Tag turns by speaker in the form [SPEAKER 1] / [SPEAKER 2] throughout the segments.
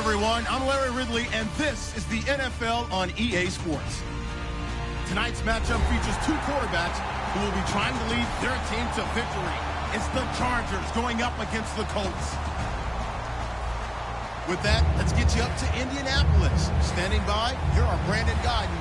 [SPEAKER 1] everyone. I'm Larry Ridley, and this is the NFL on EA Sports. Tonight's matchup features two quarterbacks who will be trying to lead their team to victory. It's the Chargers going up against the Colts. With that, let's get you up to Indianapolis. Standing by, here are Brandon Godden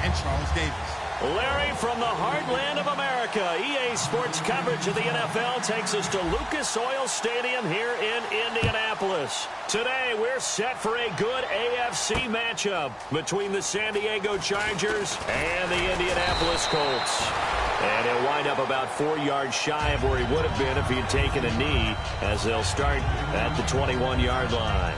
[SPEAKER 1] and Charles Davis.
[SPEAKER 2] Larry, from the heartland of America, EA Sports coverage of the NFL takes us to Lucas Oil Stadium here in Indianapolis. Today, we're set for a good AFC matchup between the San Diego Chargers and the Indianapolis Colts. And he'll wind up about 4 yards shy of where he would have been if he had taken a knee, as they'll start at the 21-yard line.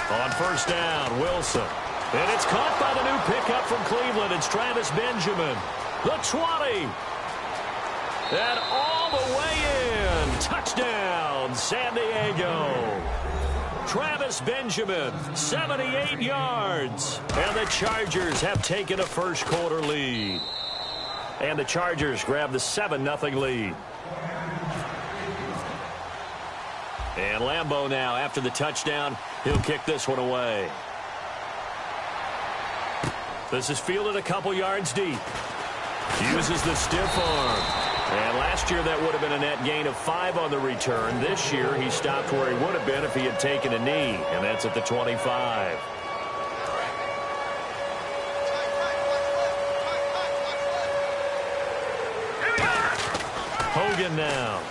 [SPEAKER 2] On first down, Wilson. And it's caught by the new pickup from Cleveland. It's Travis Benjamin. The 20. And all the way in. Touchdown, San Diego. Travis Benjamin, 78 yards. And the Chargers have taken a first-quarter lead. And the Chargers grab the 7-0 lead. And Lambeau now, after the touchdown, he'll kick this one away. This is fielded a couple yards deep. Uses the stiff arm. And last year that would have been a net gain of 5 on the return. This year he stopped where he would have been if he had taken a knee. And that's at the 25. Hogan now.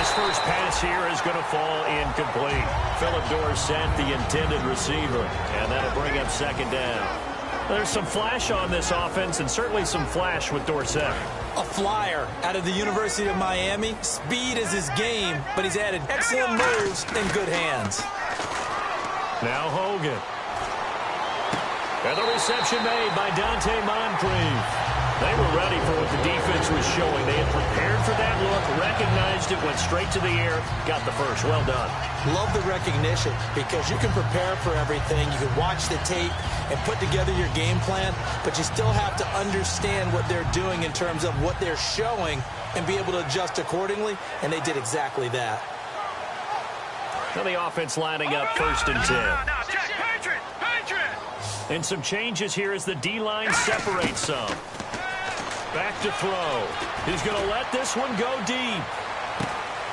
[SPEAKER 2] His first pass here is going to fall incomplete. Philip Dorsett, the intended receiver, and that'll bring up second down. There's some flash on this offense, and certainly some flash with Dorsett.
[SPEAKER 3] A flyer out of the University of Miami. Speed is his game, but he's added excellent moves and good hands.
[SPEAKER 2] Now Hogan. And the reception made by Dante Moncrief. They were ready for what the defense was showing. They had prepared for that look, recognized it, went straight to the air, got the first. Well done.
[SPEAKER 3] Love the recognition because you can prepare for everything. You can watch the tape and put together your game plan, but you still have to understand what they're doing in terms of what they're showing and be able to adjust accordingly, and they did exactly that.
[SPEAKER 2] Now the offense lining up first and 10. And some changes here as the D-line separates some. Back to throw. He's going to let this one go deep.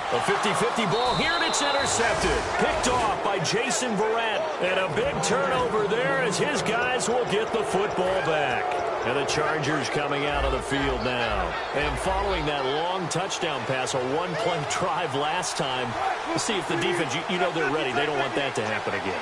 [SPEAKER 2] A 50-50 ball here, and it's intercepted. Picked off by Jason Verrett. And a big turnover there as his guys will get the football back. And the Chargers coming out of the field now. And following that long touchdown pass, a one-play drive last time, we'll see if the defense, you know they're ready. They don't want that to happen again.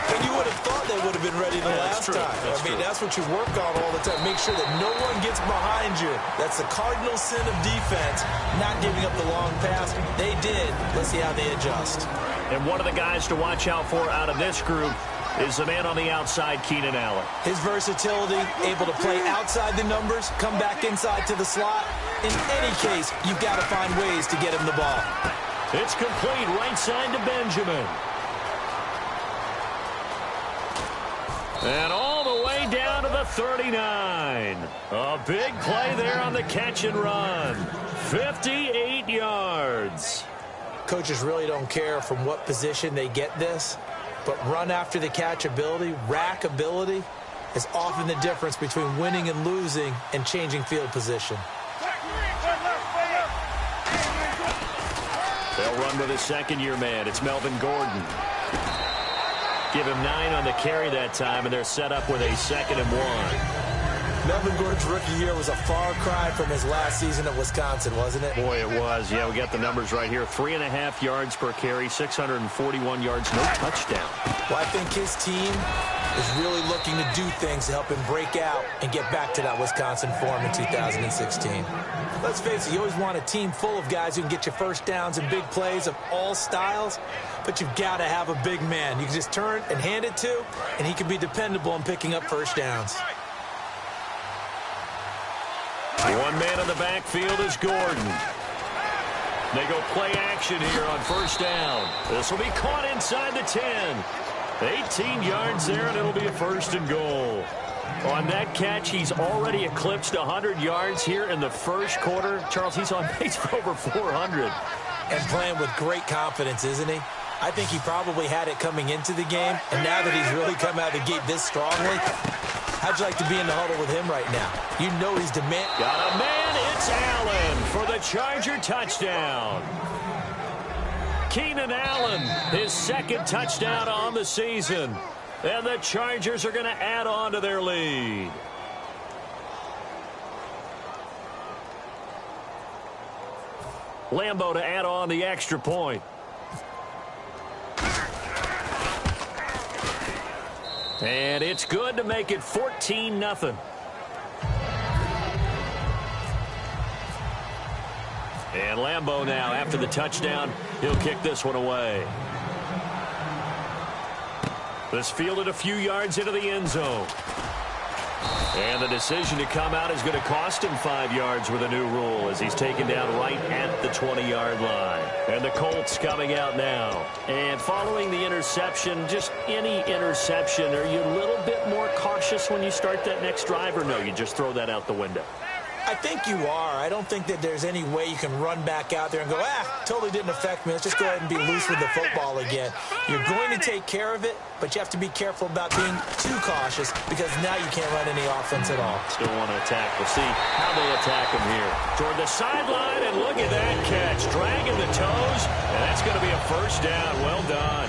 [SPEAKER 3] And you would have thought they would have been ready the last time. I mean, that's what you work on all the time. Make sure that no one gets behind you. That's the cardinal sin of defense, not giving up the long pass. They did. Let's see how they adjust.
[SPEAKER 2] And one of the guys to watch out for out of this group is the man on the outside, Keenan Allen.
[SPEAKER 3] His versatility, able to play outside the numbers, come back inside to the slot. In any case, you've got to find ways to get him the ball.
[SPEAKER 2] It's complete, right side to Benjamin. And all the way down to the 39. A big play there on the catch and run. 58 yards.
[SPEAKER 3] Coaches really don't care from what position they get this, but run after the catch ability, rack ability, is often the difference between winning and losing and changing field position.
[SPEAKER 2] They'll run with a second-year man. It's Melvin Gordon. Give him 9 on the carry that time, and they're set up with a 2nd and 1.
[SPEAKER 3] Melvin Gordon's rookie year was a far cry from his last season at Wisconsin, wasn't it?
[SPEAKER 2] Boy, it was. Yeah, we got the numbers right here. 3.5 yards per carry, 641 yards, no touchdown.
[SPEAKER 3] Well, I think his team is really looking to do things to help him break out and get back to that Wisconsin form in 2016. Let's face it, you always want a team full of guys who can get you first downs and big plays of all styles, but you've got to have a big man you can just turn and hand it to, and he can be dependable in picking up first downs.
[SPEAKER 2] One man in the backfield is Gordon. They go play action here on first down. This will be caught inside the 10. 18 yards there, and it'll be a first and goal. On that catch, he's already eclipsed 100 yards here in the first quarter. Charles, he's on pace for over 400.
[SPEAKER 3] And playing with great confidence, isn't he? I think he probably had it coming into the game, and now that he's really come out of the gate this strongly, how'd you like to be in the huddle with him right now? You know he's demand.
[SPEAKER 2] Got a man, it's Allen for the Charger touchdown. Keenan Allen, his second touchdown on the season. And the Chargers are going to add on to their lead. Lambeau to add on the extra point. And it's good to make it 14-0. And Lambeau now, after the touchdown, he'll kick this one away. This fielded a few yards into the end zone. And the decision to come out is going to cost him 5 yards with a new rule as he's taken down right at the 20-yard line. And the Colts coming out now. And following the interception, just any interception, are you a little bit more cautious when you start that next drive, or no, you just throw that out the window?
[SPEAKER 3] I think you are. I don't think that there's any way you can run back out there and go, totally didn't affect me. Let's just go ahead and be loose with the football again. You're going to take care of it, but you have to be careful about being too cautious because now you can't run any offense at all.
[SPEAKER 2] Still want to attack. We'll see how they attack him here. Toward the sideline, and look at that catch. Dragging the toes, and that's going to be a first down. Well done.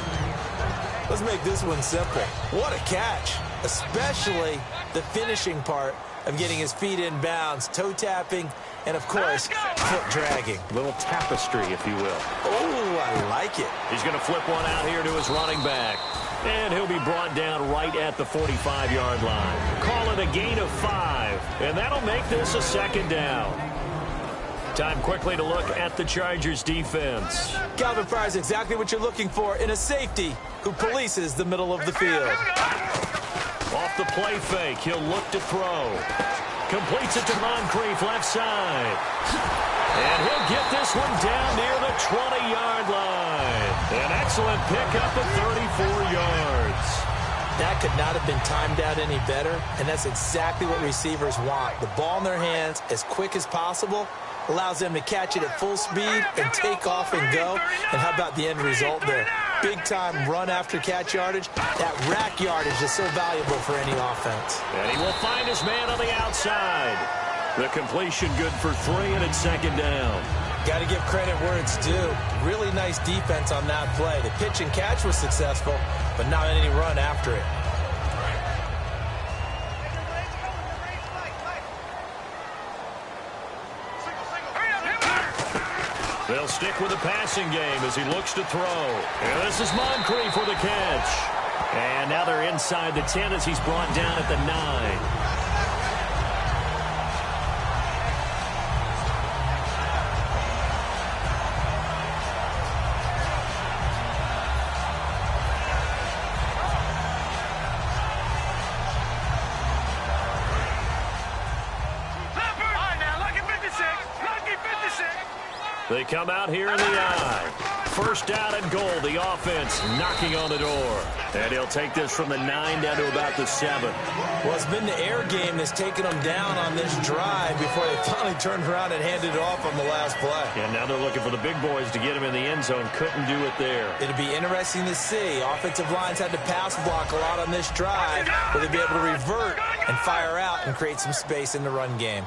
[SPEAKER 3] Let's make this one simple. What a catch, especially the finishing part of getting his feet in bounds, toe tapping, and, of course, foot dragging.
[SPEAKER 2] A little tapestry, if you will.
[SPEAKER 3] Oh, I like it.
[SPEAKER 2] He's going to flip one out here to his running back. And he'll be brought down right at the 45-yard line. Call it a gain of 5, and that'll make this a second down. Time quickly to look at the Chargers defense.
[SPEAKER 3] Calvin Pryor's exactly what you're looking for in a safety who polices the middle of the field.
[SPEAKER 2] Off the play fake, he'll look to throw. Completes it to Moncrief, left side. And he'll get this one down near the 20-yard line. An excellent pickup of 34 yards.
[SPEAKER 3] That could not have been timed out any better, and that's exactly what receivers want. The ball in their hands as quick as possible allows them to catch it at full speed and take off and go. And how about the end result there? Big-time run after catch yardage. That rack yardage is so valuable for any offense.
[SPEAKER 2] And he will find his man on the outside. The completion good for 3, and it's second down.
[SPEAKER 3] Got to give credit where it's due. Really nice defense on that play. The pitch and catch was successful, but not any run after it.
[SPEAKER 2] They'll stick with the passing game as he looks to throw. And this is Moncrief for the catch. And now they're inside the 10 as he's brought down at the 9. They come out here in the I. First down and goal. The offense knocking on the door. And he'll take this from the 9 down to about the 7.
[SPEAKER 3] Well, it's been the air game that's taken them down on this drive before they finally turned around and handed it off on the last play.
[SPEAKER 2] And now they're looking for the big boys to get him in the end zone. Couldn't do it there.
[SPEAKER 3] It'll be interesting to see. Offensive lines had to pass block a lot on this drive. Will they be able to revert and fire out and create some space in the run game?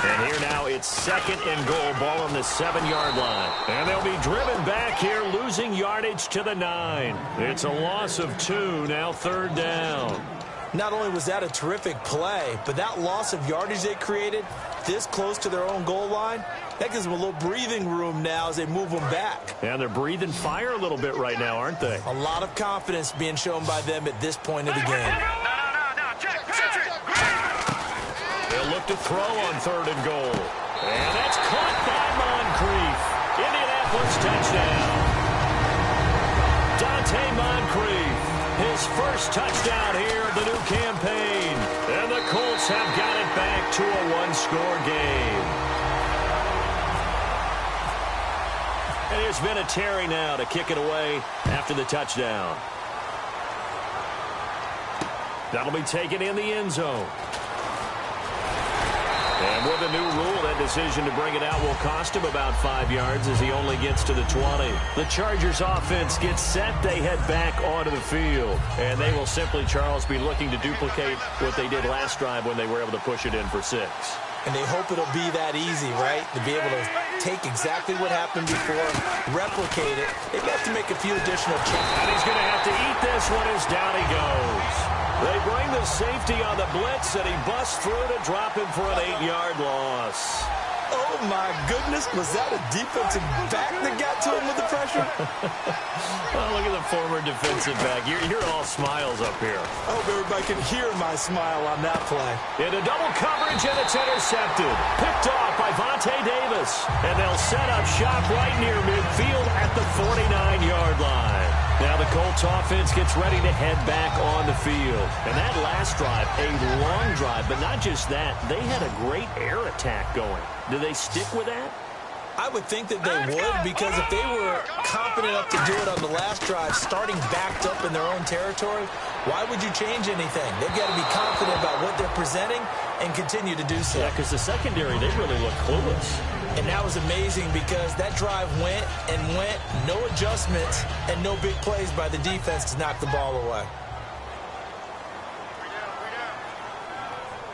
[SPEAKER 2] And here now it's second and goal, ball on the 7-yard line. And they'll be driven back here, losing yardage to the 9. It's a loss of 2, now third down.
[SPEAKER 3] Not only was that a terrific play, but that loss of yardage they created this close to their own goal line, That gives them a little breathing room now as they move them back.
[SPEAKER 2] And they're breathing fire a little bit right now, aren't they?
[SPEAKER 3] A lot of confidence being shown by them at this point of the game.
[SPEAKER 2] They'll look to throw on 3rd and goal. And that's caught by Moncrief. Indianapolis touchdown. Dante Moncrief, his first touchdown here of the new campaign. And the Colts have got it back to a one-score game. And there's been a Terry now to kick it away after the touchdown. That'll be taken in the end zone. And with a new rule, that decision to bring it out will cost him about 5 yards as he only gets to the 20. The Chargers offense gets set. They head back onto the field. And they will simply, Charles, be looking to duplicate what they did last drive when they were able to push it in for 6.
[SPEAKER 3] And they hope it'll be that easy, right? To be able to take exactly what happened before, replicate it. They have to make a few additional changes.
[SPEAKER 2] And he's going to have to eat this one as down he goes. They bring the safety on the blitz, and he busts through to drop him for an 8-yard loss.
[SPEAKER 3] Oh, my goodness. Was that a defensive back that got to him with the pressure?
[SPEAKER 2] Oh, look at the former defensive back. You're all smiles up here.
[SPEAKER 3] I hope everybody can hear my smile on that play.
[SPEAKER 2] Into double coverage, and it's intercepted. Picked off by Vontae Davis. And they'll set up shop right near midfield at the 49-yard line. Now the Colts offense gets ready to head back on the field. And that last drive, a long drive, but not just that, they had a great air attack going. Do they stick with that?
[SPEAKER 3] I would think that they would, because if they were confident enough to do it on the last drive, starting backed up in their own territory, why would you change anything? They've got to be confident about what they're presenting and continue to do so.
[SPEAKER 2] Yeah, because the secondary, they really look clueless.
[SPEAKER 3] And that was amazing because that drive went and went, no adjustments, and no big plays by the defense to knock the ball away.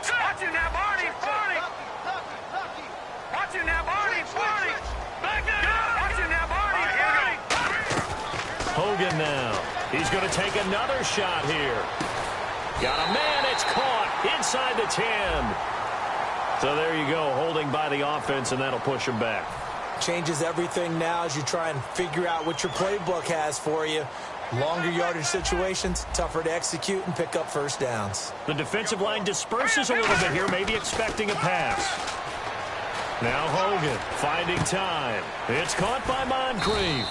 [SPEAKER 4] Watching that Barney. Watching that Barney. Watching that Barney.
[SPEAKER 2] Hogan now. He's going to take another shot here. Got a man. It's caught inside the 10. So there you go, holding by the offense, and that'll push him back.
[SPEAKER 3] Changes everything now as you try and figure out what your playbook has for you. Longer yardage situations, tougher to execute and pick up first downs.
[SPEAKER 2] The defensive line disperses a little bit here, maybe expecting a pass. Now Hogan finding time. It's caught by Moncrief.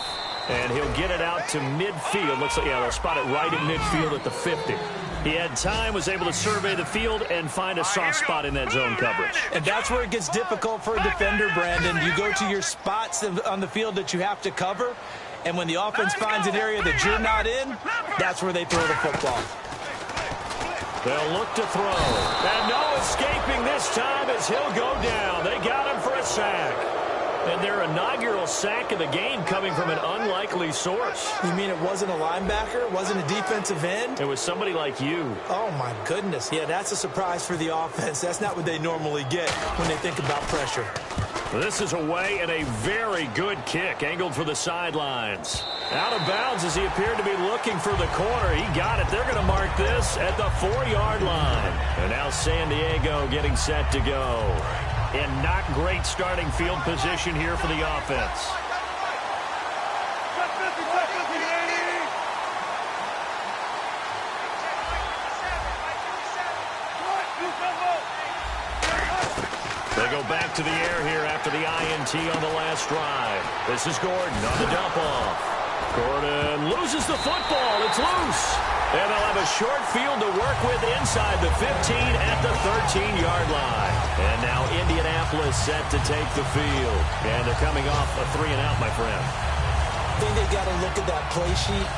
[SPEAKER 2] And he'll get it out to midfield. Looks like, yeah, they'll spot it right in midfield at the 50. He had time, was able to survey the field and find a soft spot in that zone coverage.
[SPEAKER 3] And that's where it gets difficult for a defender, Brandon. You go to your spots on the field that you have to cover, and when the offense finds an area that you're not in, that's where they throw the football.
[SPEAKER 2] They'll look to throw. And no escaping this time as he'll go down. They got him for a sack. And their inaugural sack of the game coming from an unlikely source.
[SPEAKER 3] You mean it wasn't a linebacker? It wasn't a defensive end?
[SPEAKER 2] It was somebody like you.
[SPEAKER 3] Oh, my goodness. Yeah, that's a surprise for the offense. That's not what they normally get when they think about pressure.
[SPEAKER 2] This is away and a very good kick, angled for the sidelines. Out of bounds as he appeared to be looking for the corner. He got it. They're going to mark this at the 4-yard line. And now San Diego getting set to go. In not great starting field position here for the offense. They go back to the air here after the INT on the last drive. This is Gordon on the dump off. Gordon loses the football. It's loose. And they'll have a short field to work with inside the 15 at the 13-yard line. And now Indianapolis set to take the field. And they're coming off a 3-and-out, my friend.
[SPEAKER 3] I think they've got to look at that play sheet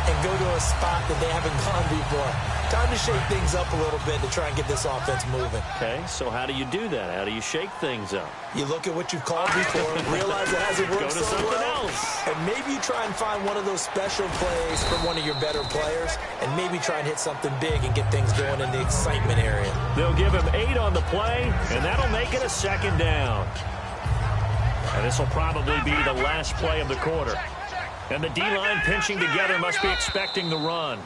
[SPEAKER 3] and go to a spot that they haven't gone before. Time to shake things up a little bit to try and get this offense moving.
[SPEAKER 2] Okay, so how do you do that? How do you shake things up?
[SPEAKER 3] You look at what you've called before, realize it hasn't worked
[SPEAKER 2] Go to
[SPEAKER 3] so
[SPEAKER 2] something
[SPEAKER 3] well,
[SPEAKER 2] else.
[SPEAKER 3] and maybe you try and find one of those special plays from one of your better players, and maybe try and hit something big and get things going in the excitement area.
[SPEAKER 2] They'll give him 8 on the play, and that'll make it a 2nd down. And this will probably be the last play of the quarter. And the D-line pinching together, must be expecting the run.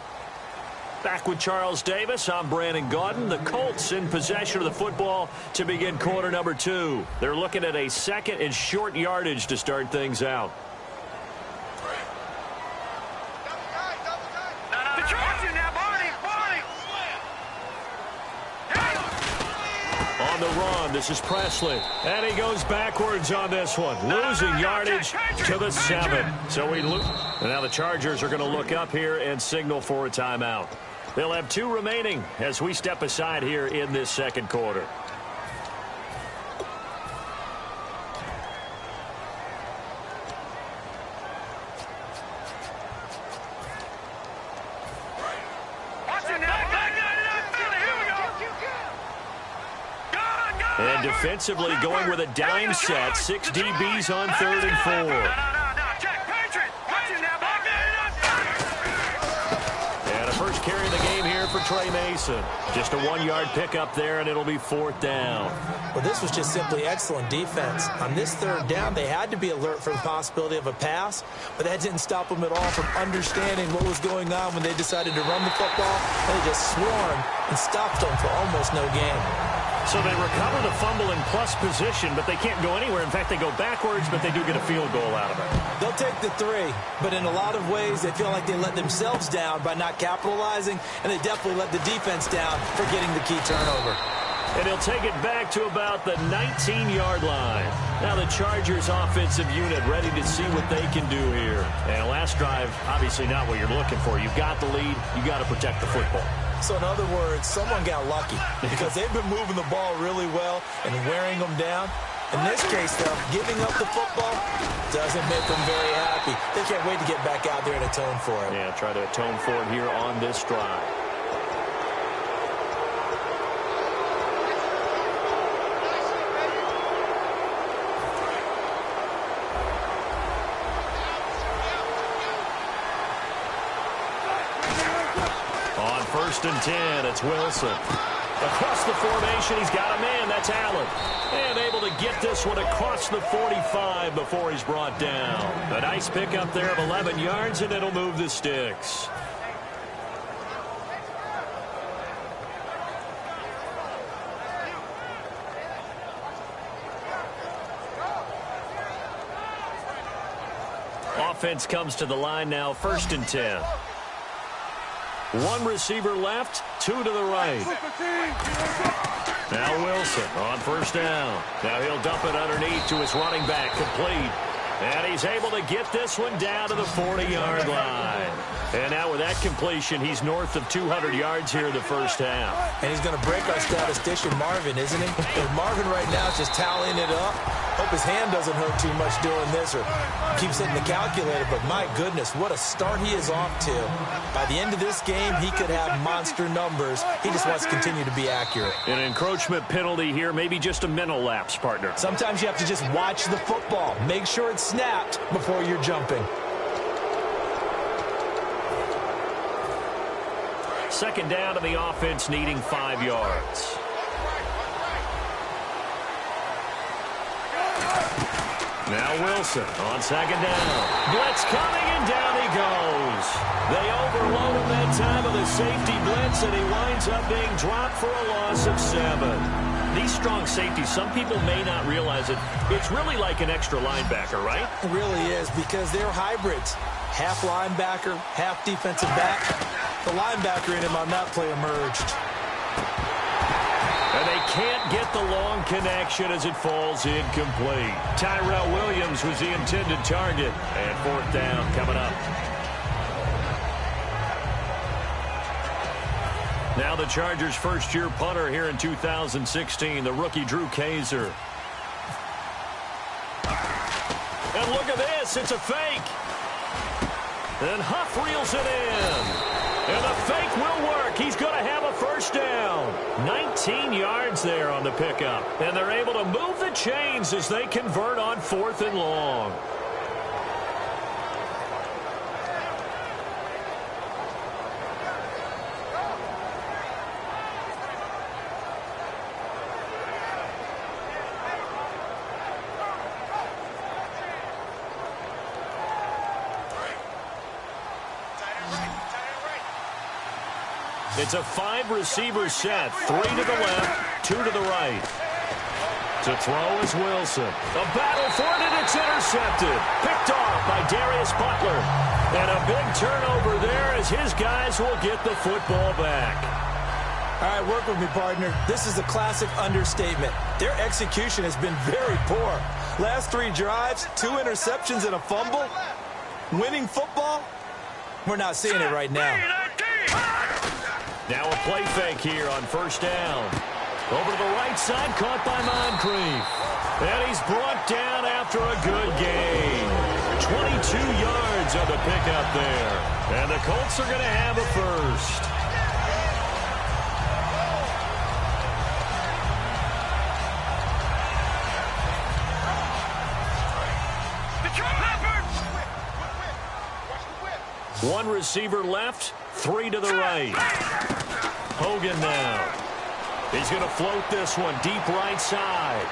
[SPEAKER 2] Back with Charles Davis, I'm Brandon Gaudin. The Colts in possession of the football to begin quarter number 2. They're looking at a second and short yardage to start things out. On the run, this is Presley. And he goes backwards on this one. Losing yardage to the 7. So we lose. And now the Chargers are going to look up here and signal for a timeout. They'll have 2 remaining as we step aside here in this second quarter. And defensively going with a dime set. 6 DBs on 3rd and 4. And a first carry of the game here for Trey Mason. Just a 1-yard pickup there, and it'll be 4th down.
[SPEAKER 3] Well, this was just simply excellent defense. On this 3rd down, they had to be alert for the possibility of a pass, but that didn't stop them at all from understanding what was going on when they decided to run the football, and they just swarmed and stopped them for almost no gain.
[SPEAKER 2] So they recover the fumble in plus position, but they can't go anywhere. In fact, they go backwards, but they do get a field goal out of it.
[SPEAKER 3] They'll take the 3, but in a lot of ways, they feel like they let themselves down by not capitalizing, and they definitely let the defense down for getting the key turnover.
[SPEAKER 2] And he'll take it back to about the 19-yard line. Now the Chargers offensive unit ready to see what they can do here. And last drive, obviously not what you're looking for. You've got the lead. You've got to protect the football.
[SPEAKER 3] So in other words, someone got lucky because they've been moving the ball really well and wearing them down. In this case, though, giving up the football doesn't make them very happy. They can't wait to get back out there and atone for it.
[SPEAKER 2] Yeah, try to atone for it here on this drive. On 1st and 10, it's Wilson. Across the formation, he's got a man. That's Allen. And able to get this one across the 45 before he's brought down. A nice pickup there of 11 yards, and it'll move the sticks. Offense comes to the line now, 1st and 10. 1 receiver left, 2 to the right. Now Wilson on 1st down. Now he'll dump it underneath to his running back, complete. And he's able to get this one down to the 40-yard line. And now with that completion, he's north of 200 yards here in the first half.
[SPEAKER 3] And he's going to break our statistician, Marvin, isn't he? And Marvin right now is just tallying it up. Hope his hand doesn't hurt too much doing this or keeps hitting the calculator. But my goodness, what a start he is off to. By the end of this game, he could have monster numbers. He just wants to continue to be accurate.
[SPEAKER 2] An encroachment penalty here, maybe just a mental lapse, partner.
[SPEAKER 3] Sometimes you have to just watch the football. Make sure it's snapped before you're jumping.
[SPEAKER 2] 2nd down to the offense, needing 5 yards. Now Wilson on 2nd down. Blitz coming, and down he goes. They overload him that time with a safety blitz, and he winds up being dropped for a loss of 7. These strong safeties, some people may not realize it. It's really like an extra linebacker, right?
[SPEAKER 3] It really is, because they're hybrids. Half linebacker, half defensive back. The linebacker in him on that play emerged.
[SPEAKER 2] And they can't get the long connection as it falls incomplete. Tyrell Williams was the intended target. And 4th down coming up. Now the Chargers' first-year punter here in 2016, the rookie Drew Kaiser. And look at this, it's a fake. And Huff reels it in. And the fake will work. He's going to have a 1st down. 19 yards there on the pickup. And they're able to move the chains as they convert on 4th and long. It's a 5-receiver set. 3 to the left, 2 to the right. To throw is Wilson. A battle for it, and it's intercepted. Picked off by Darius Butler. And a big turnover there as his guys will get the football back.
[SPEAKER 3] All right, work with me, partner. This is a classic understatement. Their execution has been very poor. Last 3 drives, 2 interceptions and a fumble. Winning football? We're not seeing it right now.
[SPEAKER 2] Now a play fake here on first down. Over to the right side, caught by Moncrief. And he's brought down after a good gain. 22 yards on the pickup there. And the Colts are going to have a first. One receiver left, 3 to the right. Hogan now. He's going to float this one deep right side.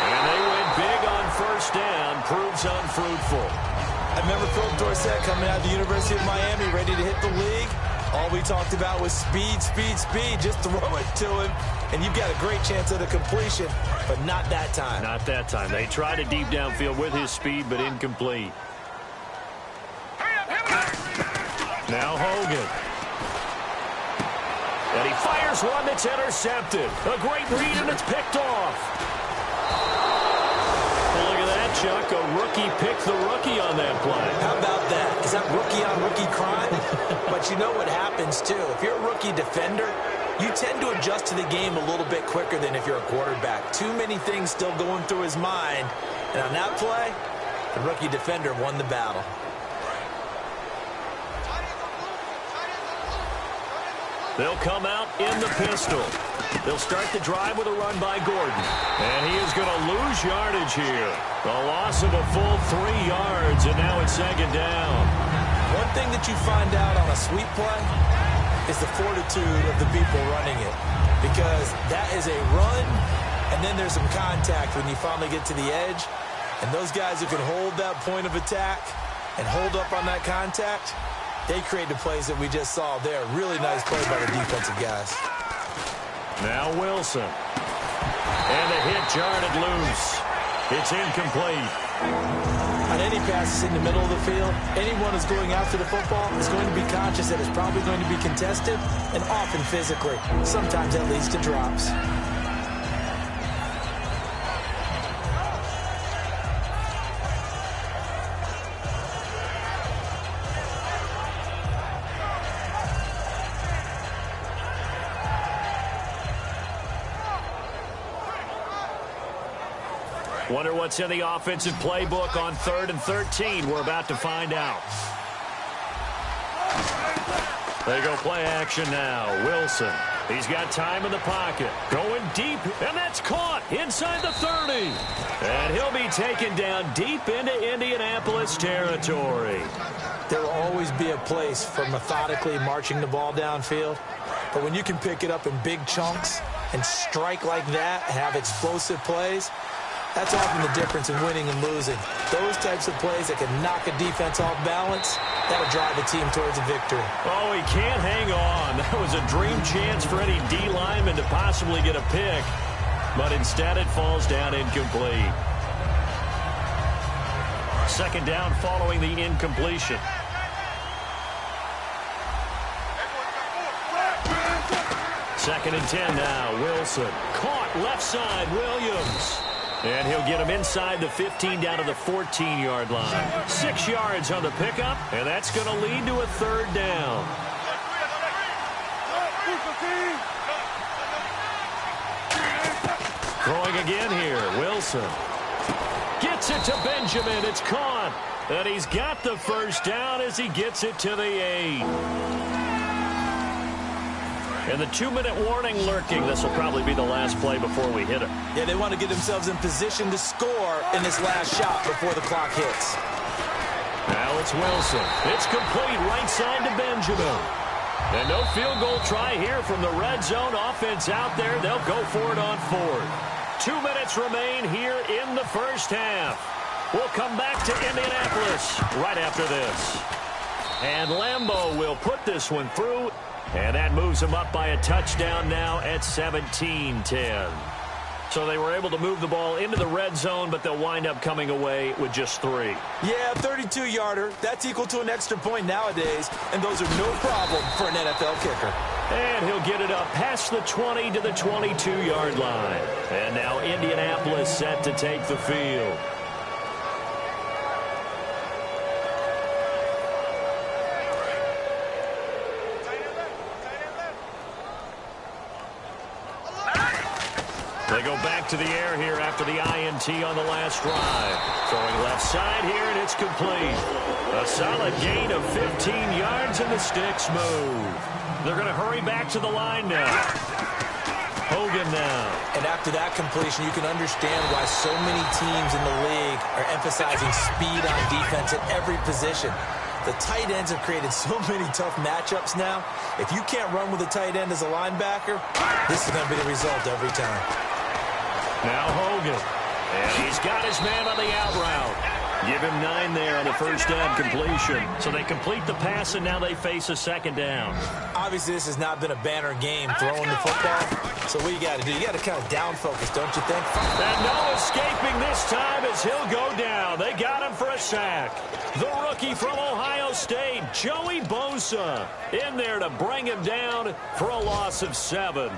[SPEAKER 2] And they went big on first down. Proves unfruitful.
[SPEAKER 3] I remember Philip Dorsett coming out of the University of Miami ready to hit the league. All we talked about was speed, speed, speed. Just throw it to him, and you've got a great chance at a completion, but not that time.
[SPEAKER 2] Not that time. They tried it deep downfield with his speed, but incomplete. Now Hogan. And he fires one that's intercepted. A great read, and it's picked off. Well, look at that, Chuck. A rookie picked the rookie on that play.
[SPEAKER 3] How about that? Is that rookie-on-rookie crime? But you know what happens, too. If you're a rookie defender, you tend to adjust to the game a little bit quicker than if you're a quarterback. Too many things still going through his mind. And on that play, the rookie defender won the battle.
[SPEAKER 2] They'll come out in the pistol. They'll start the drive with a run by Gordon. And he is going to lose yardage here. A loss of a full 3 yards, and now it's second down.
[SPEAKER 3] One thing that you find out on a sweep play is the fortitude of the people running it. Because that is a run, and then there's some contact when you finally get to the edge. And those guys who can hold that point of attack and hold up on that contact, they create the plays that we just saw there. Really nice play by the defensive guys.
[SPEAKER 2] Now Wilson. And the hit jarred it loose. It's incomplete.
[SPEAKER 3] On any passes in the middle of the field, anyone who's going after the football is going to be conscious that it's probably going to be contested and often physically. Sometimes that leads to drops.
[SPEAKER 2] Wonder what's in the offensive playbook on 3rd and 13. We're about to find out. They go play action now. Wilson. He's got time in the pocket. Going deep, and that's caught inside the 30. And he'll be taken down deep into Indianapolis territory.
[SPEAKER 3] There will always be a place for methodically marching the ball downfield. But when you can pick it up in big chunks and strike like that, have explosive plays, that's often the difference in winning and losing. Those types of plays that can knock a defense off balance, that'll drive the team towards a victory.
[SPEAKER 2] Oh, he can't hang on. That was a dream chance for any D lineman to possibly get a pick. But instead it falls down incomplete. Second down following the incompletion. Second and 10 now. Wilson. Caught left side. Williams. And he'll get him inside the 15 down to the 14-yard line. 6 yards on the pickup, and that's going to lead to a third down. Throwing again here, Wilson. Gets it to Benjamin. It's caught. And he's got the first down as he gets it to the 8. And the 2-minute warning lurking. This will probably be the last play before we hit it.
[SPEAKER 3] Yeah, they want to get themselves in position to score in this last shot before the clock hits.
[SPEAKER 2] Now it's Wilson. It's complete right side to Benjamin. And no field goal try here from the red zone offense out there. They'll go for it on 4th. 2 minutes remain here in the first half. We'll come back to Indianapolis right after this. And Lambeau will put this one through. And that moves them up by a touchdown now at 17-10. So they were able to move the ball into the red zone, but they'll wind up coming away with just 3.
[SPEAKER 3] Yeah, 32-yarder. That's equal to an extra point nowadays, and those are no problem for an NFL kicker.
[SPEAKER 2] And he'll get it up past the 20 to the 22-yard line. And now Indianapolis set to take the field. They go back to the air here after the INT on the last drive. Throwing left side here, and it's complete. A solid gain of 15 yards, and the sticks move. They're going to hurry back to the line now. Hogan now.
[SPEAKER 3] And after that completion, you can understand why so many teams in the league are emphasizing speed on defense at every position. The tight ends have created so many tough matchups now. If you can't run with a tight end as a linebacker, this is going to be the result every time.
[SPEAKER 2] Now Hogan. And he's got his man on the out route. Give him 9 there on the first down completion. So they complete the pass, and now they face a second down.
[SPEAKER 3] Obviously, this has not been a banner game throwing the football. So what you got to do, you got to kind of down focus, don't you think?
[SPEAKER 2] And no escaping this time as he'll go down. They got him for a sack. The rookie from Ohio State, Joey Bosa, in there to bring him down for a loss of 7.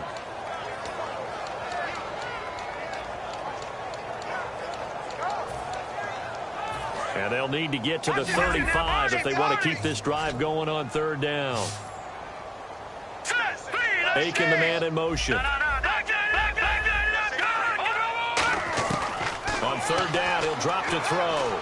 [SPEAKER 2] And they'll need to get to the 35 if they want to keep this drive going on third down. Aiken, the man in motion. On third down, he'll drop to throw.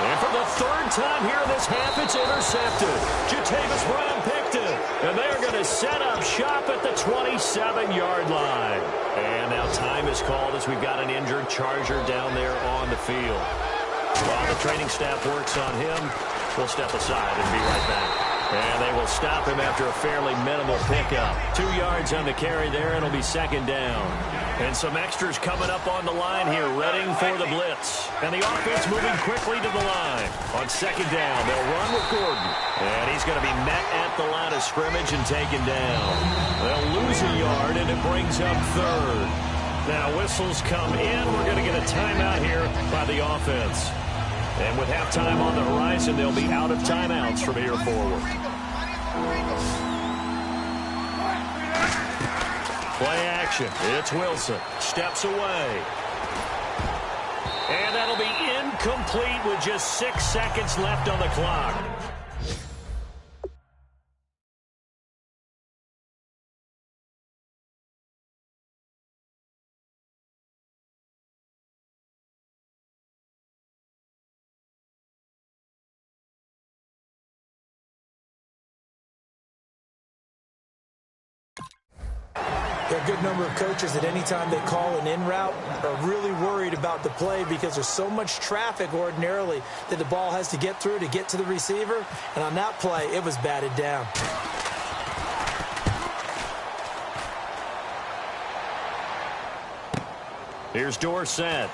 [SPEAKER 2] And for the third time here in this half, it's intercepted. Jatavis Brown picked it. And they're going to set up shop at the 27-yard line. And now time is called as we've got an injured Charger down there on the field. While the training staff works on him, we'll step aside and be right back. And they will stop him after a fairly minimal pickup. 2 yards on the carry there, and it'll be second down. And some extras coming up on the line here, readying for the blitz. And the offense moving quickly to the line. On second down, they'll run with Gordon. And he's going to be met at the line of scrimmage and taken down. They'll lose a yard, and it brings up third. Now whistles come in. We're going to get a timeout here by the offense. And with halftime on the horizon, they'll be out of timeouts from here forward. Play action. It's Wilson. Steps away. And that'll be incomplete with just 6 seconds left on the clock.
[SPEAKER 3] There are a good number of coaches at any time they call an in route are really worried about the play because there's so much traffic ordinarily that the ball has to get through to get to the receiver. And on that play, it was batted down.
[SPEAKER 2] Here's Dorsett.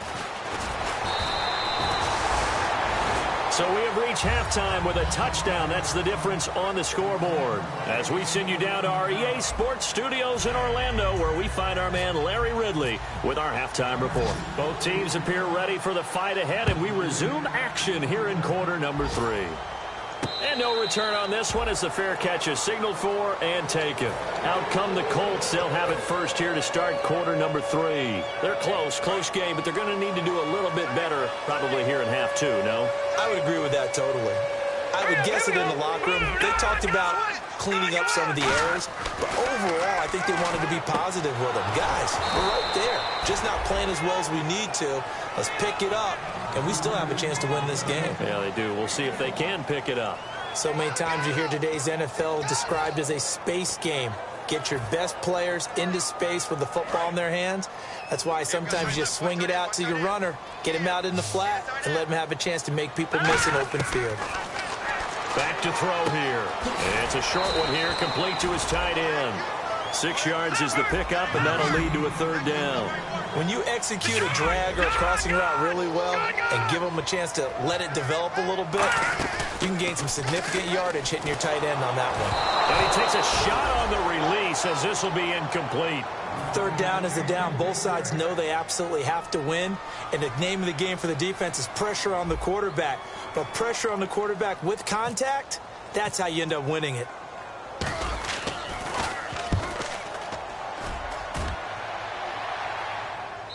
[SPEAKER 2] So we have reached halftime with a touchdown. That's the difference on the scoreboard. As we send you down to our EA Sports Studios in Orlando, where we find our man Larry Ridley with our halftime report. Both teams appear ready for the fight ahead, and we resume action here in quarter number 3. And no return on this one as the fair catch is signaled for and taken. Out come the Colts. They'll have it first here to start quarter number 3. They're close game, but they're going to need to do a little bit better probably here in half 2, no?
[SPEAKER 3] I would agree with that totally. I would guess it in the locker room. They talked about cleaning up some of the errors, but overall, I think they wanted to be positive with them. Guys, we're right there. Just not playing as well as we need to. Let's pick it up, and we still have a chance to win this game.
[SPEAKER 2] Yeah, they do. We'll see if they can pick it up.
[SPEAKER 3] So many times you hear today's NFL described as a space game. Get your best players into space with the football in their hands. That's why sometimes you just swing it out to your runner, get him out in the flat, and let him have a chance to make people miss an open field.
[SPEAKER 2] Back to throw here. And it's a short one here, complete to his tight end. 6 yards is the pickup, and that'll lead to a third down.
[SPEAKER 3] When you execute a drag or a crossing route really well and give them a chance to let it develop a little bit, you can gain some significant yardage hitting your tight end on that one.
[SPEAKER 2] And he takes a shot on the release as this will be incomplete.
[SPEAKER 3] Third down is the down. Both sides know they absolutely have to win. And the name of the game for the defense is pressure on the quarterback. But pressure on the quarterback with contact, that's how you end up winning it.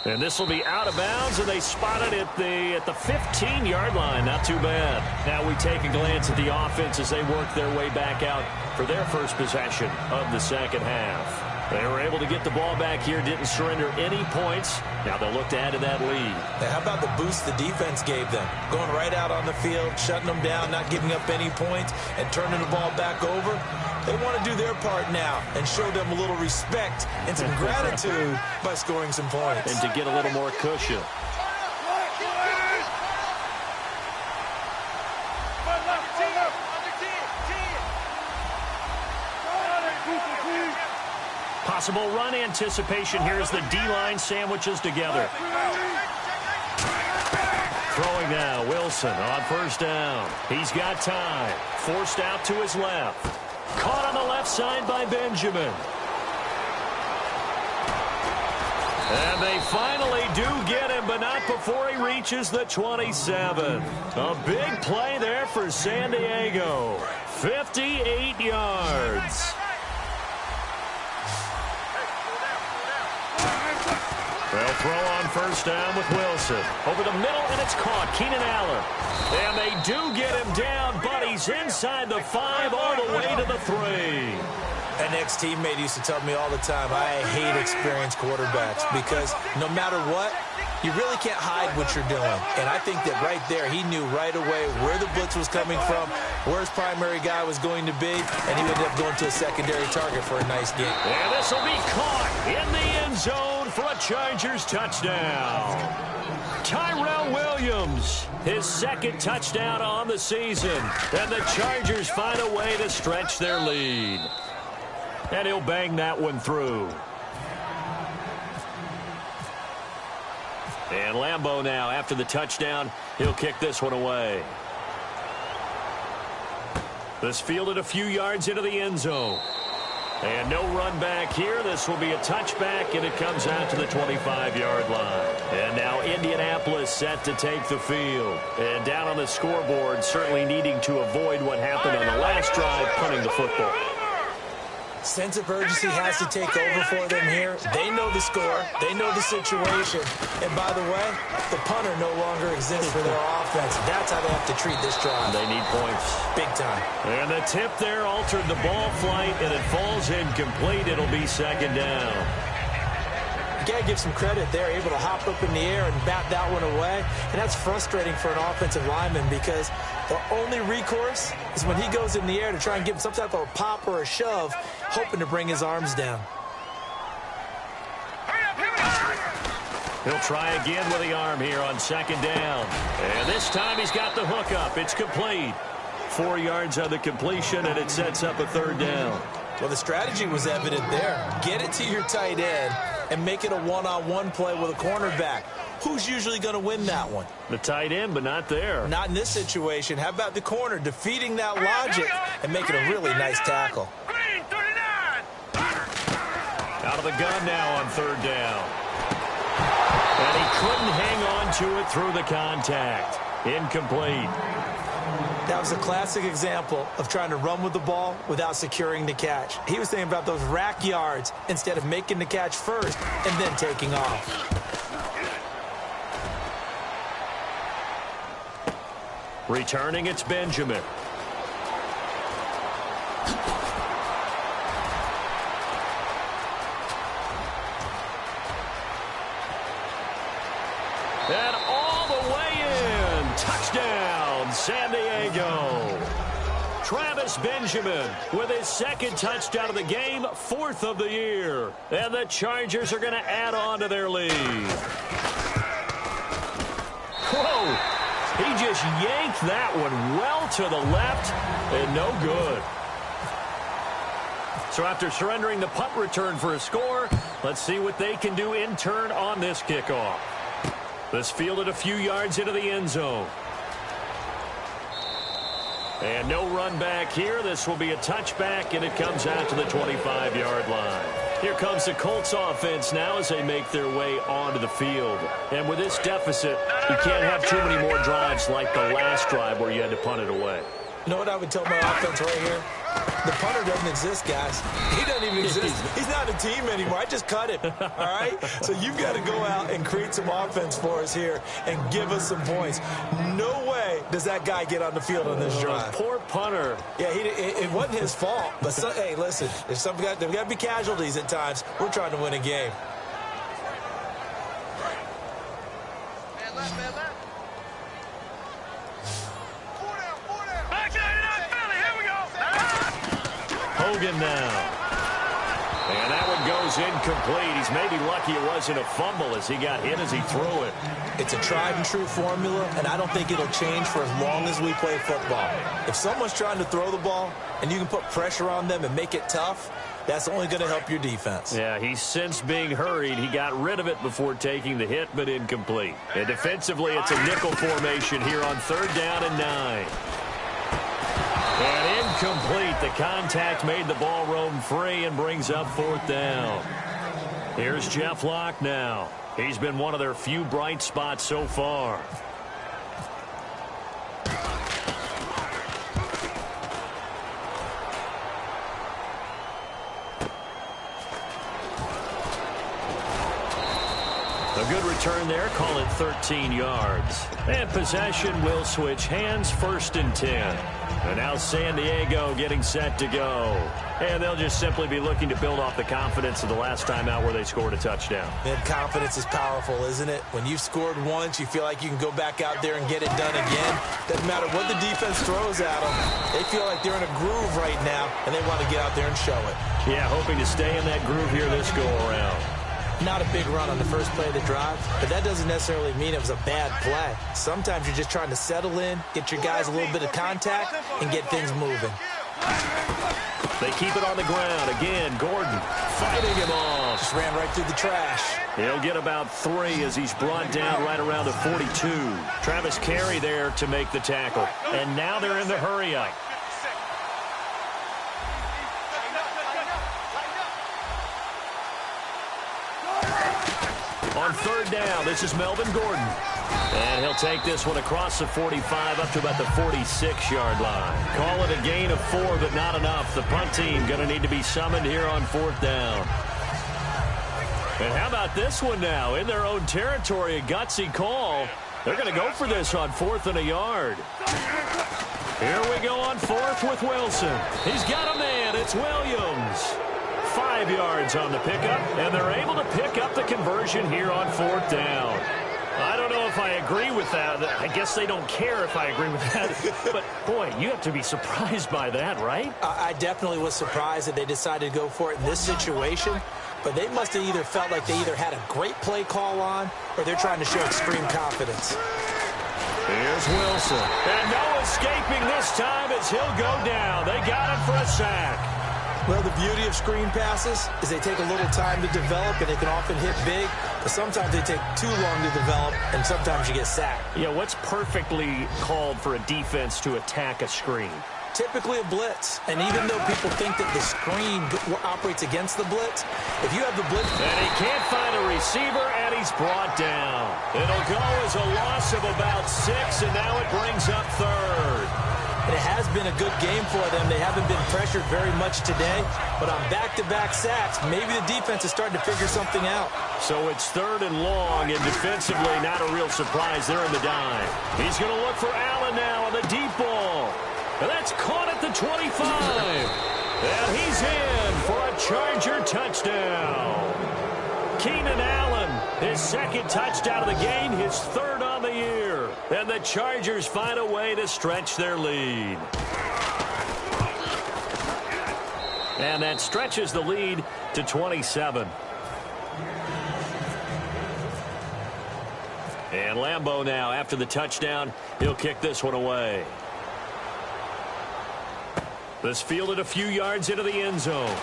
[SPEAKER 2] And this will be out of bounds, and they spot it at the 15-yard line. Not too bad. Now we take a glance at the offense as they work their way back out for their first possession of the second half. They were able to get the ball back here, didn't surrender any points. Now they'll look to add to that lead.
[SPEAKER 3] Now, how about the boost the defense gave them? Going right out on the field, shutting them down, not giving up any points, and turning the ball back over. They want to do their part now and show them a little respect and some gratitude by scoring some points.
[SPEAKER 2] And to get a little more cushion. Possible run anticipation here as the D-line sandwiches together. Throwing now, Wilson on first down. He's got time. Forced out to his left. Caught on the left side by Benjamin. And they finally do get him, but not before he reaches the 27. A big play there for San Diego. 58 yards. They'll throw on first down with Wilson. Over the middle, and it's caught. Keenan Allen. And they do get him down, but he's inside the 5 all the way to the 3.
[SPEAKER 3] An ex-teammate used to tell me all the time, I hate experienced quarterbacks because no matter what, you really can't hide what you're doing. And I think that right there, he knew right away where the blitz was coming from, where his primary guy was going to be, and he ended up going to a secondary target for a nice game.
[SPEAKER 2] And this will be caught in the end zone for a Chargers touchdown. Tyrell Williams, his second touchdown on the season. And the Chargers find a way to stretch their lead. And he'll bang that one through. And Lambeau now, after the touchdown, he'll kick this one away. This fielded a few yards into the end zone. And no run back here. This will be a touchback, and it comes out to the 25-yard line. And now Indianapolis set to take the field. And down on the scoreboard, certainly needing to avoid what happened on the last drive, punting the football.
[SPEAKER 3] Sense of urgency has to take over for them here. They know the score. They know the situation. And by the way, the punter no longer exists for their offense. That's how they have to treat this drive.
[SPEAKER 2] They need points.
[SPEAKER 3] Big time.
[SPEAKER 2] And the tip there altered the ball flight, and it falls incomplete. It'll be second down.
[SPEAKER 3] You got to give some credit there, able to hop up in the air and bat that one away. And that's frustrating for an offensive lineman because the only recourse is when he goes in the air to try and give him some type of a pop or a shove, hoping to bring his arms down.
[SPEAKER 2] He'll try again with the arm here on second down. And this time he's got the hook up. It's complete. 4 yards on the completion, and it sets up a third down.
[SPEAKER 3] Well, the strategy was evident there. Get it to your tight end and make it a one-on-one play with a cornerback. Who's usually going to win that one?
[SPEAKER 2] The tight end, but not there.
[SPEAKER 3] Not in this situation. How about the corner defeating that logic and making a really nice tackle?
[SPEAKER 2] Out of the gun now on third down. And he couldn't hang on to it through the contact. Incomplete.
[SPEAKER 3] That was a classic example of trying to run with the ball without securing the catch. He was thinking about those rack yards instead of making the catch first and then taking off.
[SPEAKER 2] Returning, it's Benjamin. And all the way in. Touchdown, San Diego. Travis Benjamin with his second touchdown of the game, 4th of the year. And the Chargers are going to add on to their lead. Whoa. He just yanked that one well to the left and no good. So after surrendering the punt return for a score, let's see what they can do in turn on this kickoff. This fielded a few yards into the end zone. And no run back here. This will be a touchback, and it comes out to the 25-yard line. Here comes the Colts offense now as they make their way onto the field. And with this deficit, you can't have too many more drives like the last drive where you had to punt it away.
[SPEAKER 3] You know what I would tell my offense right here? The punter doesn't exist, guys. He doesn't even exist. He's not a team anymore. I just cut him, all right? So you've got to go out and create some offense for us here and give us some points. No way does that guy get on the field on this drive.
[SPEAKER 2] Poor punter.
[SPEAKER 3] Yeah, it wasn't his fault. But, hey, listen, there's got to be casualties at times. We're trying to win a game.
[SPEAKER 2] Hogan now. And that one goes incomplete. He's maybe lucky it wasn't a fumble as he got hit as he threw it.
[SPEAKER 3] It's a tried-and-true formula, and I don't think it'll change for as long as we play football. If someone's trying to throw the ball and you can put pressure on them and make it tough, that's only going to help your defense.
[SPEAKER 2] Yeah, he's since being hurried. He got rid of it before taking the hit, but incomplete. And defensively, it's a nickel formation here on 3rd down and 9. And incomplete. The contact made the ball roam free and brings up 4th down. Here's Jeff Locke now. He's been one of their few bright spots so far. A good return there. Call it 13 yards. And possession will switch hands. 1st and 10. And now San Diego getting set to go. And they'll just simply be looking to build off the confidence of the last time out where they scored a touchdown.
[SPEAKER 3] And confidence is powerful, isn't it? When you've scored once, you feel like you can go back out there and get it done again. Doesn't matter what the defense throws at them. They feel like they're in a groove right now, and they want to get out there and show it.
[SPEAKER 2] Yeah, hoping to stay in that groove here this go-around.
[SPEAKER 3] Not a big run on the first play of the drive, but that doesn't necessarily mean it was a bad play. Sometimes you're just trying to settle in, get your guys a little bit of contact, and get things moving.
[SPEAKER 2] They keep it on the ground. Again, Gordon fighting him off.
[SPEAKER 3] Just ran right through the trash.
[SPEAKER 2] He'll get about 3 as he's brought down right around the 42. Travis Carey there to make the tackle. And now they're in the hurry-up. On 3rd down, this is Melvin Gordon. And he'll take this one across the 45 up to about the 46-yard line. Call it a gain of 4, but not enough. The punt team going to need to be summoned here on 4th down. And how about this one now? In their own territory, a gutsy call. They're going to go for this on 4th and a yard. Here we go on 4th with Wilson. He's got a man. It's Williams. 5 yards on the pickup, and they're able to pick up the conversion here on 4th down. I don't know if I agree with that. I guess they don't care if I agree with that. But, boy, you have to be surprised by that, right?
[SPEAKER 3] I definitely was surprised that they decided to go for it in this situation. But they must have either felt like they either had a great play call on or they're trying to show extreme confidence.
[SPEAKER 2] Here's Wilson. And no escaping this time as he'll go down. They got him for a sack.
[SPEAKER 3] Well, the beauty of screen passes is they take a little time to develop, and they can often hit big, but sometimes they take too long to develop, and sometimes you get sacked.
[SPEAKER 2] Yeah, what's perfectly called for a defense to attack a screen?
[SPEAKER 3] Typically a blitz, and even though people think that the screen operates against the blitz, if you have the blitz...
[SPEAKER 2] And he can't find a receiver, and he's brought down. It'll go as a loss of about 6, and now it brings up 3rd.
[SPEAKER 3] And it has been a good game for them. They haven't been pressured very much today, but on back-to-back sacks, maybe the defense is starting to figure something out.
[SPEAKER 2] So it's 3rd and long, and defensively not a real surprise. They're in the dime. He's going to look for Allen now on the deep ball. And that's caught at the 25. And he's in for a Charger touchdown. Keenan Allen, his 2nd touchdown of the game, his 3rd on the year. And the Chargers find a way to stretch their lead. And that stretches the lead to 27. And Lambeau now, after the touchdown, he'll kick this one away. This fielded a few yards into the end zone.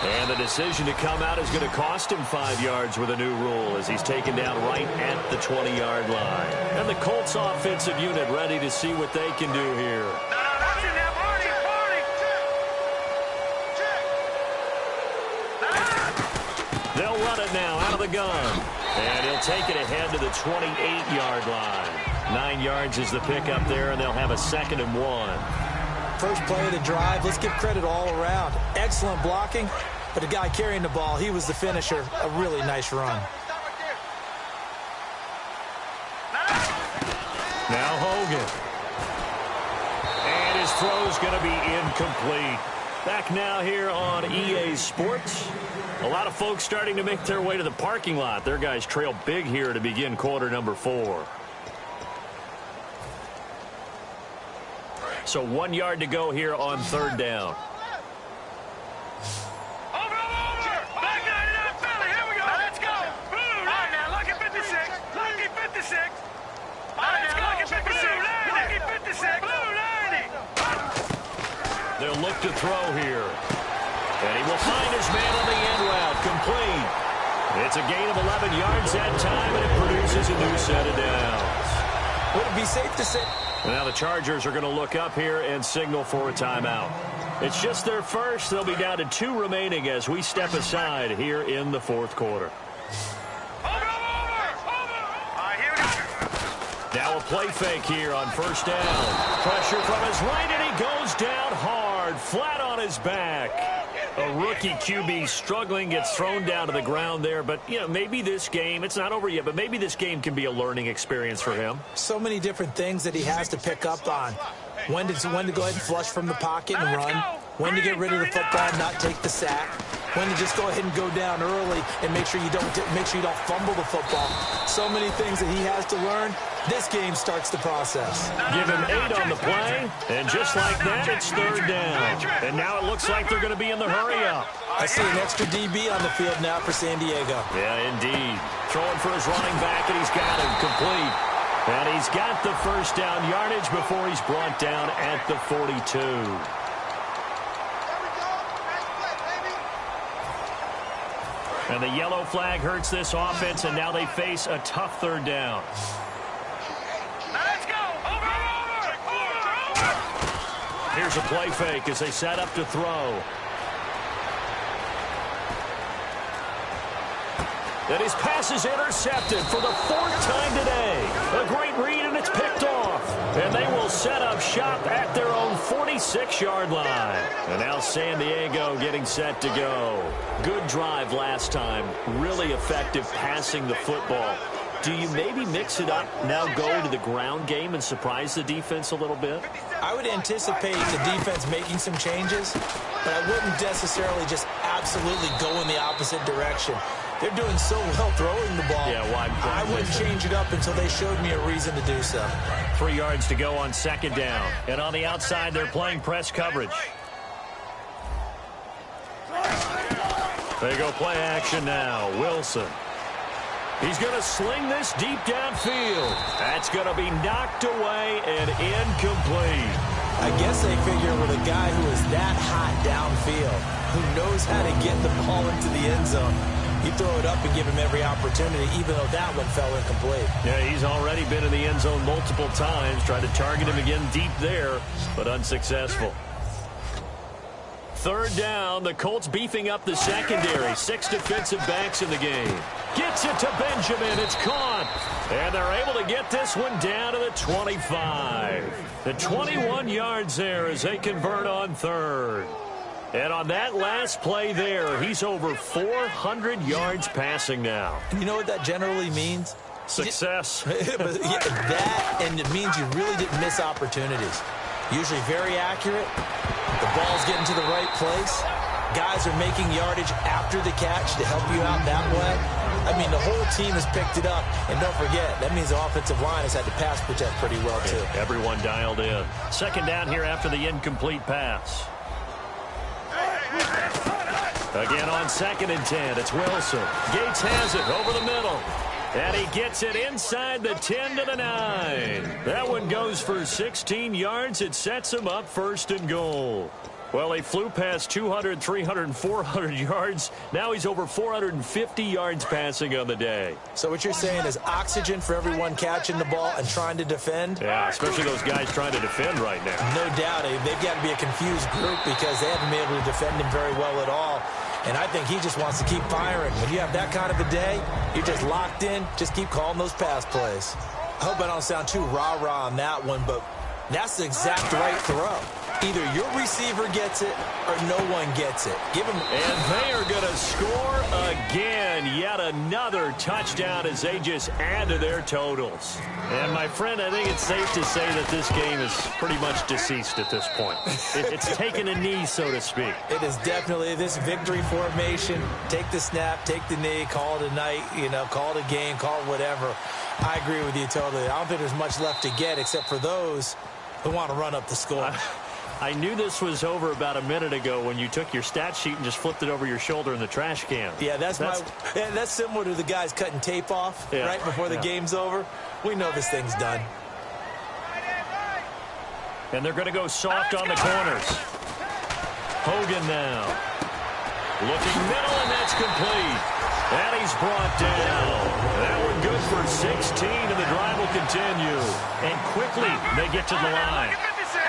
[SPEAKER 2] And the decision to come out is going to cost him 5 yards with a new rule as he's taken down right at the 20-yard line. And the Colts offensive unit ready to see what they can do here. They'll run it now out of the gun. And he'll take it ahead to the 28-yard line. 9 yards is the pickup there, and they'll have a 2nd and 1.
[SPEAKER 3] First play of the drive, let's give credit all around. Excellent blocking, but the guy carrying the ball, he was the finisher. A really nice run.
[SPEAKER 2] Now Hogan. And his throw's going to be incomplete. Back now here on EA Sports. A lot of folks starting to make their way to the parking lot. Their guys trail big here to begin quarter number 4. So 1 yard to go here on 3rd down. They'll look to throw here. And he will find his man on the end route. Complete. It's a gain of 11 yards that time, and it produces a new set of downs.
[SPEAKER 3] Would it be safe to say...
[SPEAKER 2] Now the Chargers are going to look up here and signal for a timeout. It's just their first. They'll be down to 2 remaining as we step aside here in the 4th quarter. Now a play fake here on 1st down. Pressure from his right, and he goes down hard, flat on his back. A rookie QB struggling, gets thrown down to the ground there. But, you know, maybe this game, it's not over yet, but maybe this game can be a learning experience for him.
[SPEAKER 3] So many different things that he has to pick up on. When to go ahead and flush from the pocket and run. When to get rid of the football and not take the sack. When to just go ahead and go down early and make sure you don't fumble the football. So many things that he has to learn. This game starts the process.
[SPEAKER 2] Give him 8 on the play, and just like that, it's 3rd down. And now it looks like they're going to be in the hurry-up.
[SPEAKER 3] I see an extra DB on the field now for San Diego.
[SPEAKER 2] Yeah, indeed. Throwing for his running back, and he's got him complete. And he's got the 1st down yardage before he's brought down at the 42. And the yellow flag hurts this offense, and now they face a tough 3rd down.
[SPEAKER 4] Let's go! Over!
[SPEAKER 2] Here's a play fake as they set up to throw. And his pass is intercepted for the 4th time today. A great read, and it's picked off. And they will set up shop at their own 46-yard line. And now San Diego getting set to go. Good drive last time. Really effective passing the football. Do you maybe mix it up, now go to the ground game and surprise the defense a little bit?
[SPEAKER 3] I would anticipate the defense making some changes, but I wouldn't necessarily just absolutely go in the opposite direction. They're doing so well throwing the ball.
[SPEAKER 2] Yeah, why
[SPEAKER 3] I wouldn't change it up until they showed me a reason to do so.
[SPEAKER 2] 3 yards to go on 2nd down. And on the outside, they're playing press coverage. They go play action now. Wilson. He's going to sling this deep downfield. That's going to be knocked away and incomplete.
[SPEAKER 3] I guess they figure with a guy who is that hot downfield, who knows how to get the ball into the end zone, you throw it up and give him every opportunity, even though that one fell incomplete.
[SPEAKER 2] Yeah, he's already been in the end zone multiple times. Tried to target him again deep there, but unsuccessful. 3rd down, the Colts beefing up the secondary. 6 defensive backs in the game. Gets it to Benjamin. It's caught. And they're able to get this one down to the 25. The 21 yards there as they convert on 3rd. And on that last play there, he's over 400 yards passing now.
[SPEAKER 3] You know what that generally means?
[SPEAKER 2] Success.
[SPEAKER 3] That, and it means you really didn't miss opportunities. Usually very accurate. The ball's getting to the right place. Guys are making yardage after the catch to help you out that way. I mean, the whole team has picked it up. And don't forget, that means the offensive line has had to pass protect pretty well, too.
[SPEAKER 2] Yeah, everyone dialed in. 2nd down here after the incomplete pass. Again on 2nd and 10, it's Wilson. Gates has it over the middle. And he gets it inside the 10 to the 9. That one goes for 16 yards. It sets him up 1st and goal. Well, he flew past 200, 300, 400 yards. Now he's over 450 yards passing on the day.
[SPEAKER 3] So what you're saying is oxygen for everyone catching the ball and trying to defend?
[SPEAKER 2] Yeah, especially those guys trying to defend right now.
[SPEAKER 3] No doubt. They've got to be a confused group because they haven't been able to defend him very well at all. And I think he just wants to keep firing. When you have that kind of a day, you're just locked in. Just keep calling those pass plays. I hope I don't sound too rah-rah on that one, but that's the exact right throw. Either your receiver gets it or no one gets it. Give him.
[SPEAKER 2] And they are going to score again. Yet another touchdown as they just add to their totals. And, my friend, I think it's safe to say that this game is pretty much deceased at this point. It's taken a knee, so to speak.
[SPEAKER 3] It is definitely this victory formation. Take the snap, take the knee, call it a night, call it a game, call it whatever. I agree with you totally. I don't think there's much left to get except for those who want to run up the score.
[SPEAKER 2] I knew this was over about a minute ago when you took your stat sheet and just flipped it over your shoulder in the trash can.
[SPEAKER 3] Yeah, that's similar to the guys cutting tape off right before the game's over. We know this thing's done.
[SPEAKER 2] And they're going to go soft on the corners. Hogan now. Looking middle, and that's complete. And he's brought down. That one good for 16, and the drive will continue. And quickly, they get to the line.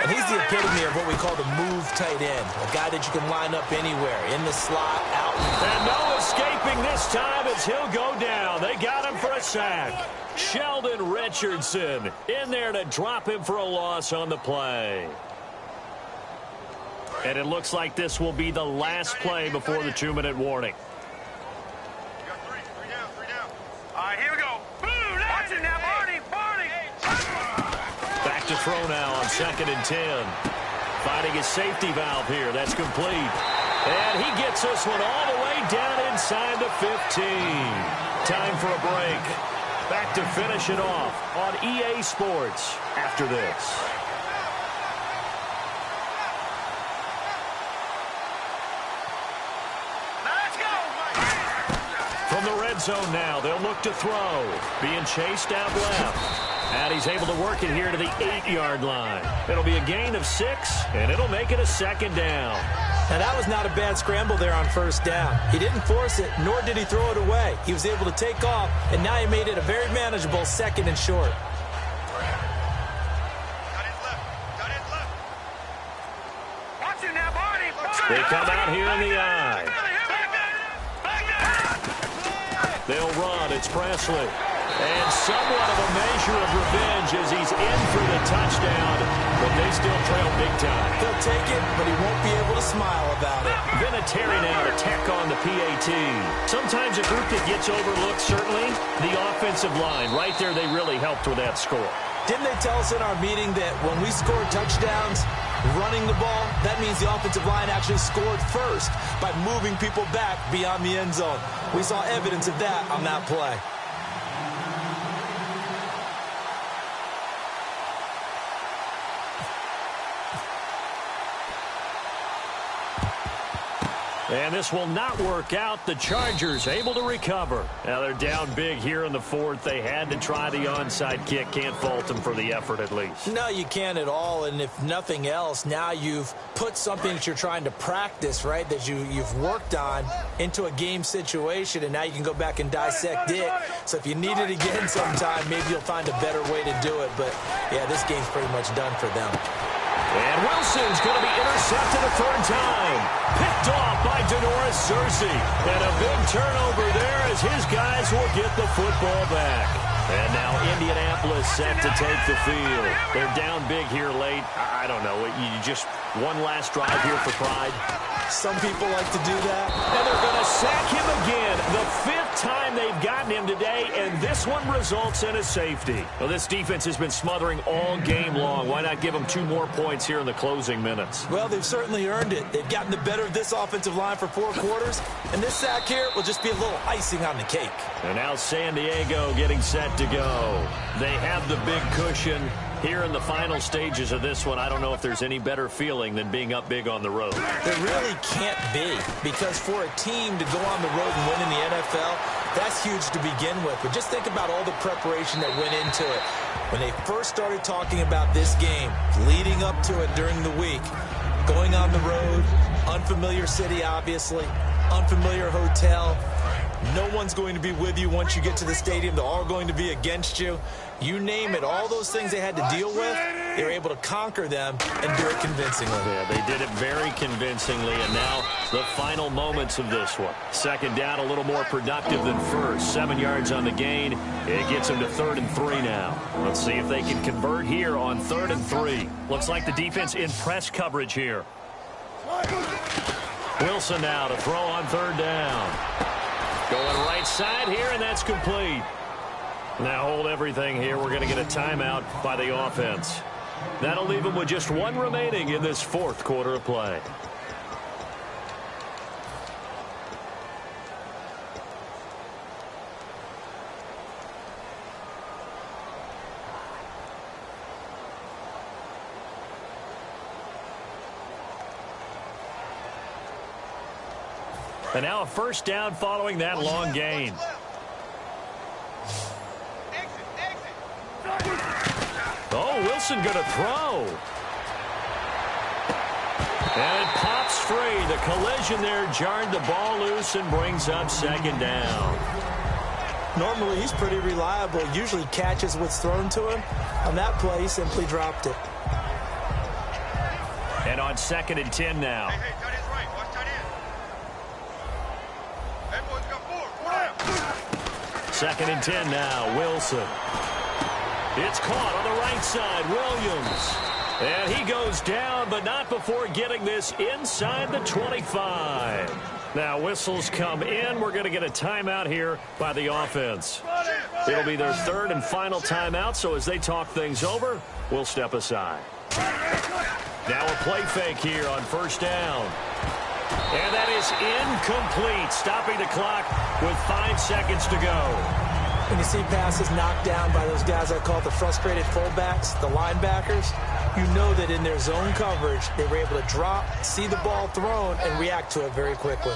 [SPEAKER 3] And he's the epitome of what we call the move tight end, a guy that you can line up anywhere, in the slot, out.
[SPEAKER 2] And no escaping this time as he'll go down. They got him for a sack. Sheldon Richardson in there to drop him for a loss on the play. And it looks like this will be the last play before the 2-minute warning.
[SPEAKER 4] Three down. All right, here we go. Watch it now, Barney.
[SPEAKER 2] Back to throw now on 2nd and 10. Finding his safety valve here. That's complete. And he gets this one all the way down inside the 15. Time for a break. Back to finish it off on EA Sports after this.
[SPEAKER 4] Let's go.
[SPEAKER 2] From the red zone now, they'll look to throw. Being chased out left. And he's able to work it here to the 8-yard line. It'll be a gain of 6, and it'll make it a 2nd down.
[SPEAKER 3] Now, that was not a bad scramble there on 1st down. He didn't force it, nor did he throw it away. He was able to take off, and now he made it a very manageable 2nd and short.
[SPEAKER 4] Watch it now, Barney.
[SPEAKER 2] They come out here in the eye. They'll run. It's Presley. And somewhat of a measure of revenge as he's in for the touchdown, but they still trail big time.
[SPEAKER 3] He'll take it, but he won't be able to smile about it.
[SPEAKER 2] Vinatieri now to tack on the PAT. Sometimes a group that gets overlooked, certainly. The offensive line, right there, they really helped with that score.
[SPEAKER 3] Didn't they tell us in our meeting that when we scored touchdowns, running the ball, that means the offensive line actually scored first by moving people back beyond the end zone. We saw evidence of that on that play.
[SPEAKER 2] And this will not work out. The Chargers able to recover. Now they're down big here in the 4th. They had to try the onside kick. Can't fault them for the effort at least.
[SPEAKER 3] No, you can't at all. And if nothing else, now you've put something that you're trying to practice, right, that you've worked on into a game situation, and now you can go back and dissect it. So if you need it again sometime, maybe you'll find a better way to do it. But, yeah, this game's pretty much done for them.
[SPEAKER 2] And Wilson's going to be intercepted a 3rd time. Picked off by Denoris Searcy. And a big turnover there as his guys will get the football back. And now Indianapolis set to take the field. They're down big here late. I don't know. You just one last drive here for pride.
[SPEAKER 3] Some people like to do that.
[SPEAKER 2] And they're going to sack him again. The 5th time they've gotten him today, and this one results in a safety. Well, this defense has been smothering all game long. Why not give them 2 more points here in the closing minutes?
[SPEAKER 3] Well, they've certainly earned it. They've gotten the better of this offensive line for 4 quarters, and this sack here will just be a little icing on the cake.
[SPEAKER 2] And now San Diego getting set to go. They have the big cushion. Here in the final stages of this one, I don't know if there's any better feeling than being up big on the road.
[SPEAKER 3] There really can't be, because for a team to go on the road and win in the NFL, that's huge to begin with. But just think about all the preparation that went into it. When they first started talking about this game, leading up to it during the week, Going on the road, unfamiliar city, obviously, unfamiliar hotel. No one's going to be with you once you get to the stadium. They're all going to be against you. You name it, all those things they had to deal with, they were able to conquer them and do it convincingly.
[SPEAKER 2] Yeah, they did it very convincingly, and now the final moments of this one. Second down, a little more productive than first. 7 yards on the gain. It gets them to 3rd and 3 now. Let's see if they can convert here on 3rd and 3. Looks like the defense in press coverage here. Wilson now to throw on 3rd down. Going right side here, and that's complete. Now hold everything here. We're going to get a timeout by the offense. That'll leave them with just 1 remaining in this 4th quarter of play. And now a first down following that long gain. Oh, Wilson going to throw. And it pops free. The collision there jarred the ball loose and brings up 2nd down.
[SPEAKER 3] Normally, he's pretty reliable. Usually catches what's thrown to him. On that play, he simply dropped it.
[SPEAKER 2] And on 2nd and 10 now.
[SPEAKER 4] Hey, tight end's right. Watch tight end. That boy's got 4.
[SPEAKER 2] 2nd and 10 now. Wilson. It's caught on the right side. Williams. And he goes down, but not before getting this inside the 25. Now whistles come in. We're going to get a timeout here by the offense. It'll be their 3rd and final timeout, so as they talk things over, we'll step aside. Now a play fake here on 1st down. And that is incomplete, stopping the clock with 5 seconds to go.
[SPEAKER 3] When you see passes knocked down by those guys I call the frustrated fullbacks, the linebackers, you know that in their zone coverage, they were able to drop, see the ball thrown, and react to it very quickly.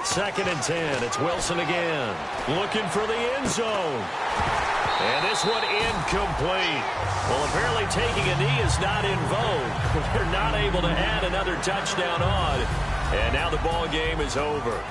[SPEAKER 2] 2nd and 10. It's Wilson again. Looking for the end zone. And this one incomplete. Well, apparently taking a knee is not in vogue. They're not able to add another touchdown on. And now the ball game is over.